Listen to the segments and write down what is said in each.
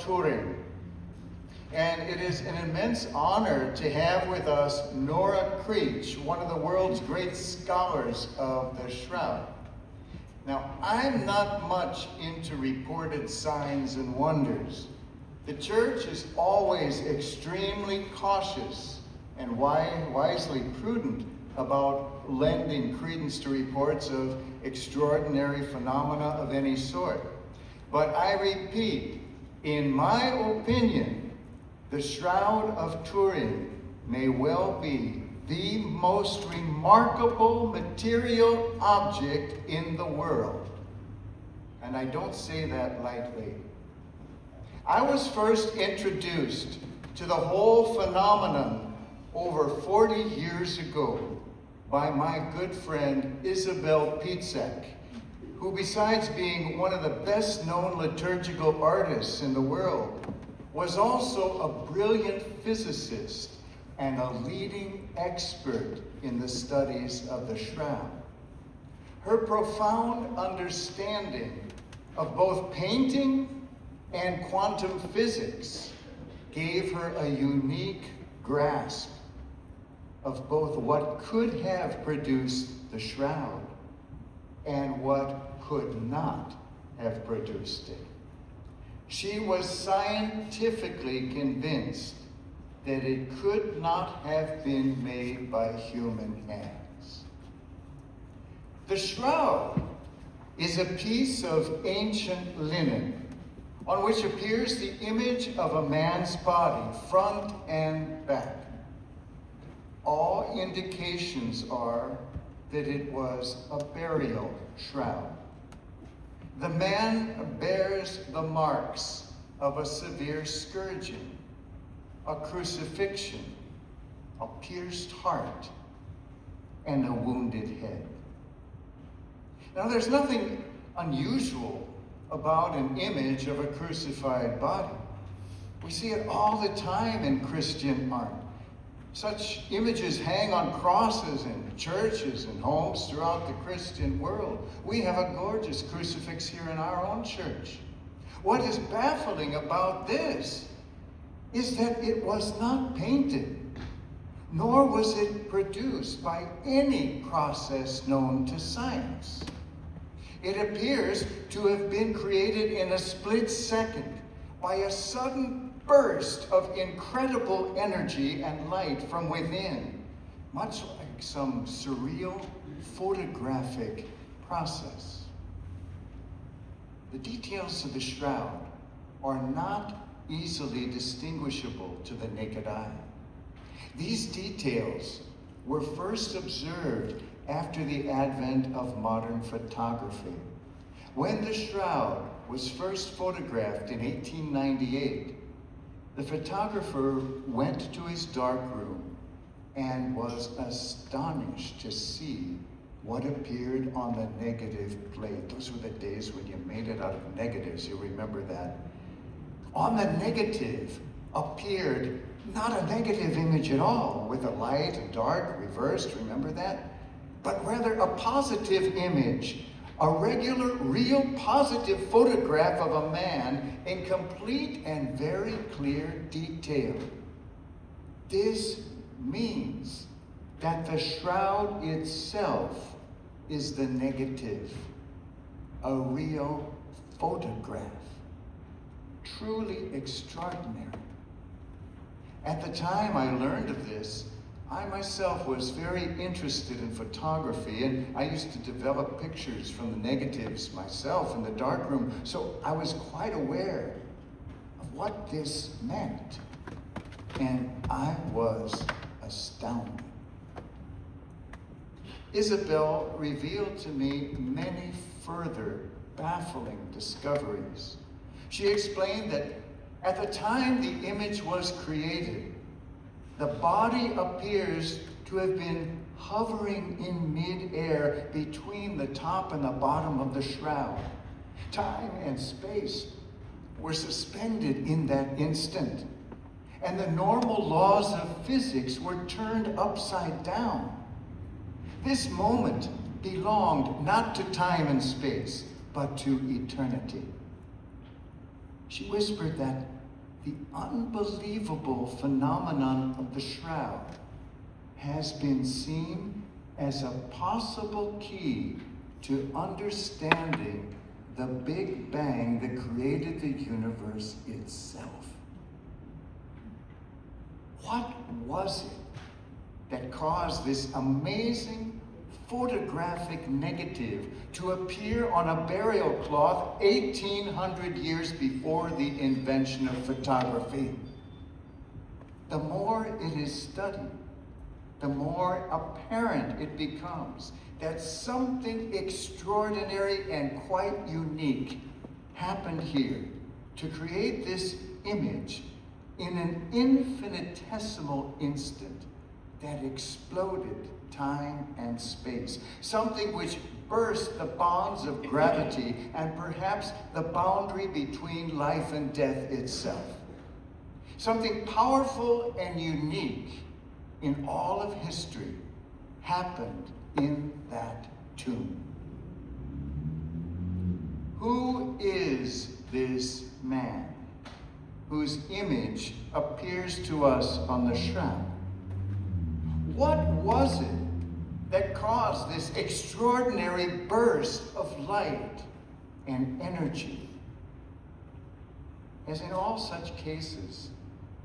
Turin. And it is an immense honor to have with us Nora Creech, one of the world's great scholars of the Shroud. Now, I'm not much into reported signs and wonders. The church is always extremely cautious and wisely prudent about lending credence to reports of extraordinary phenomena of any sort. But I repeat, in my opinion, the Shroud of Turin may well be the most remarkable material object in the world. And I don't say that lightly. I was first introduced to the whole phenomenon over 40 years ago by my good friend Isabel Pietzak, who besides being one of the best known liturgical artists in the world, was also a brilliant physicist and a leading expert in the studies of the Shroud. Her profound understanding of both painting and quantum physics gave her a unique grasp of both what could have produced the Shroud and what could not have produced it. She was scientifically convinced that it could not have been made by human hands. The Shroud is a piece of ancient linen on which appears the image of a man's body, front and back. All indications are that it was a burial shroud. The man bears the marks of a severe scourging, a crucifixion, a pierced heart, and a wounded head. Now, there's nothing unusual about an image of a crucified body. We see it all the time in Christian art. Such images hang on crosses in churches and homes throughout the Christian world. We have a gorgeous crucifix here in our own church. What is baffling about this is that it was not painted, nor was it produced by any process known to science. It appears to have been created in a split second by a sudden burst of incredible energy and light from within, much like some surreal photographic process. The details of the Shroud are not easily distinguishable to the naked eye. These details were first observed after the advent of modern photography. When the Shroud was first photographed in 1898, the photographer went to his darkroom and was astonished to see what appeared on the negative plate. Those were the days when you made it out of negatives, you remember that. On the negative appeared not a negative image at all, with the light and dark reversed, remember that? But rather a positive image, a regular, real positive photograph of a man in complete and very clear detail. This means that the Shroud itself is the negative, a real photograph. Truly extraordinary. At the time I learned of this, I myself was very interested in photography, and I used to develop pictures from the negatives myself in the darkroom, so I was quite aware of what this meant, and I was astounded. Isabel revealed to me many further baffling discoveries. She explained that at the time the image was created, the body appears to have been hovering in mid-air between the top and the bottom of the Shroud. Time and space were suspended in that instant, and the normal laws of physics were turned upside down. This moment belonged not to time and space, but to eternity. She whispered that the unbelievable phenomenon of the shroud has been seen as a possible key to understanding the Big Bang that created the universe itself. What was it that caused this amazing photographic negative to appear on a burial cloth 1,800 years before the invention of photography? The more it is studied, the more apparent it becomes that something extraordinary and quite unique happened here to create this image in an infinitesimal instant that exploded time and space, something which burst the bonds of gravity and perhaps the boundary between life and death itself. Something powerful and unique in all of history happened in that tomb. Who is this man whose image appears to us on the shroud? What was it that caused this extraordinary burst of light and energy? As in all such cases,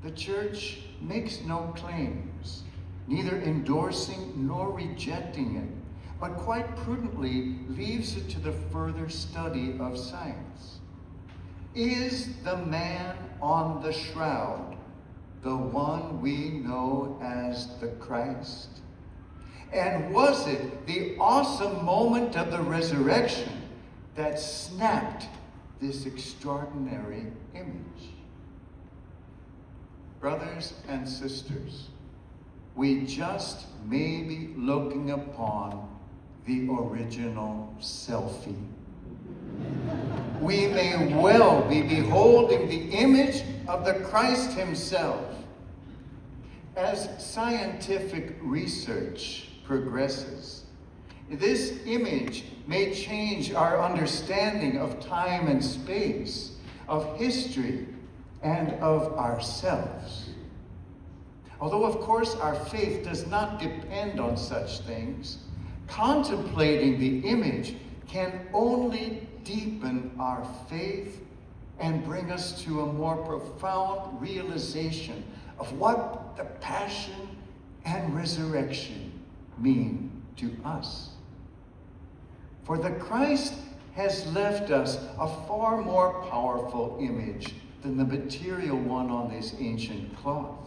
the Church makes no claims, neither endorsing nor rejecting it, but quite prudently leaves it to the further study of science. Is the man on the shroud the one we know as the Christ? And was it the awesome moment of the resurrection that snapped this extraordinary image? Brothers and sisters, we just may be looking upon the original selfie. We may well be beholding the image of the Christ himself. As scientific research progresses, this image may change our understanding of time and space, of history, and of ourselves. Although, of course, our faith does not depend on such things, contemplating the image can only deepen our faith and bring us to a more profound realization of what the passion and resurrection mean to us. For the Christ has left us a far more powerful image than the material one on this ancient cloth.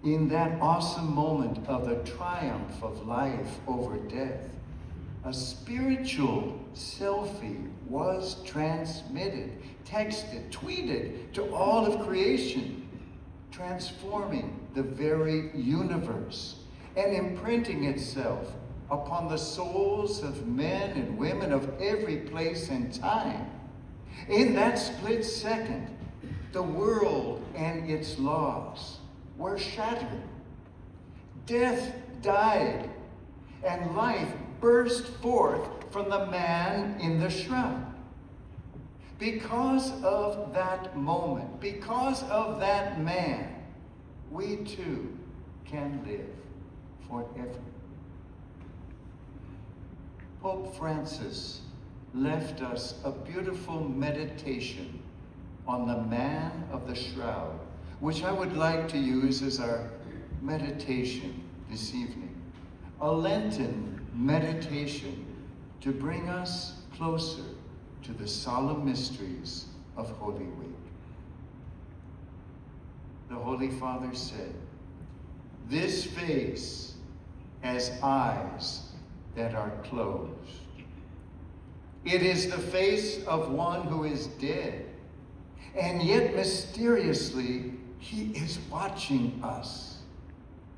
In that awesome moment of the triumph of life over death, a spiritual selfie was transmitted, texted, tweeted to all of creation, transforming the very universe and imprinting itself upon the souls of men and women of every place and time. In that split second, the world and its laws were shattered. Death died, and life burst forth from the man in the shroud. Because of that moment, because of that man, we too can live forever. Pope Francis left us a beautiful meditation on the man of the shroud, which I would like to use as our meditation this evening. A Lenten meditation to bring us closer to the solemn mysteries of Holy Week. The Holy Father said, "This face has eyes that are closed. It is the face of one who is dead, and yet mysteriously he is watching us,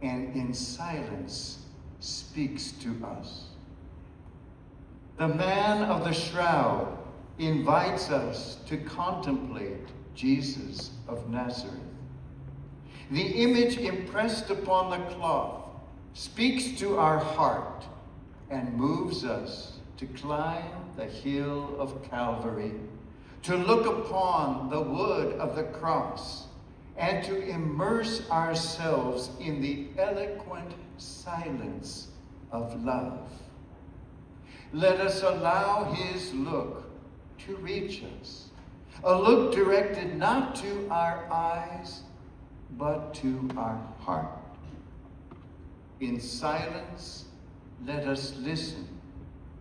and in silence speaks to us. The man of the shroud invites us to contemplate Jesus of Nazareth. The image impressed upon the cloth speaks to our heart and moves us to climb the hill of Calvary, to look upon the wood of the cross and to immerse ourselves in the eloquent silence of love. Let us allow his look to reach us, a look directed not to our eyes, but to our heart. In silence, let us listen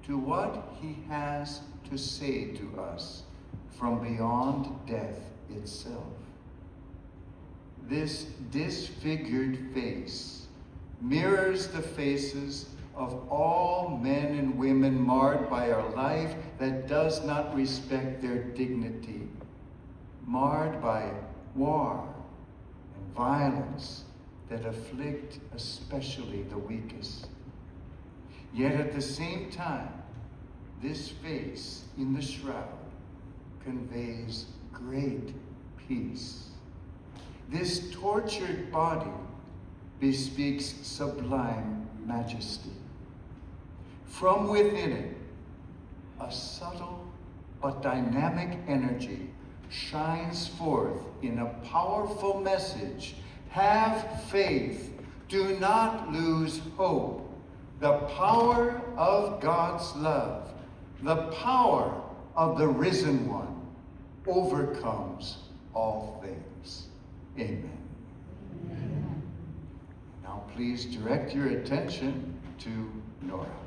to what he has to say to us from beyond death itself. This disfigured face mirrors the faces of all men and women marred by a life that does not respect their dignity, marred by war and violence that afflict especially the weakest. Yet at the same time, this face in the shroud conveys great peace. This tortured body bespeaks sublime majesty. From within it, a subtle but dynamic energy shines forth in a powerful message. Have faith. Do not lose hope. The power of God's love, the power of the risen one, overcomes all things. Amen. Now please direct your attention to Nora.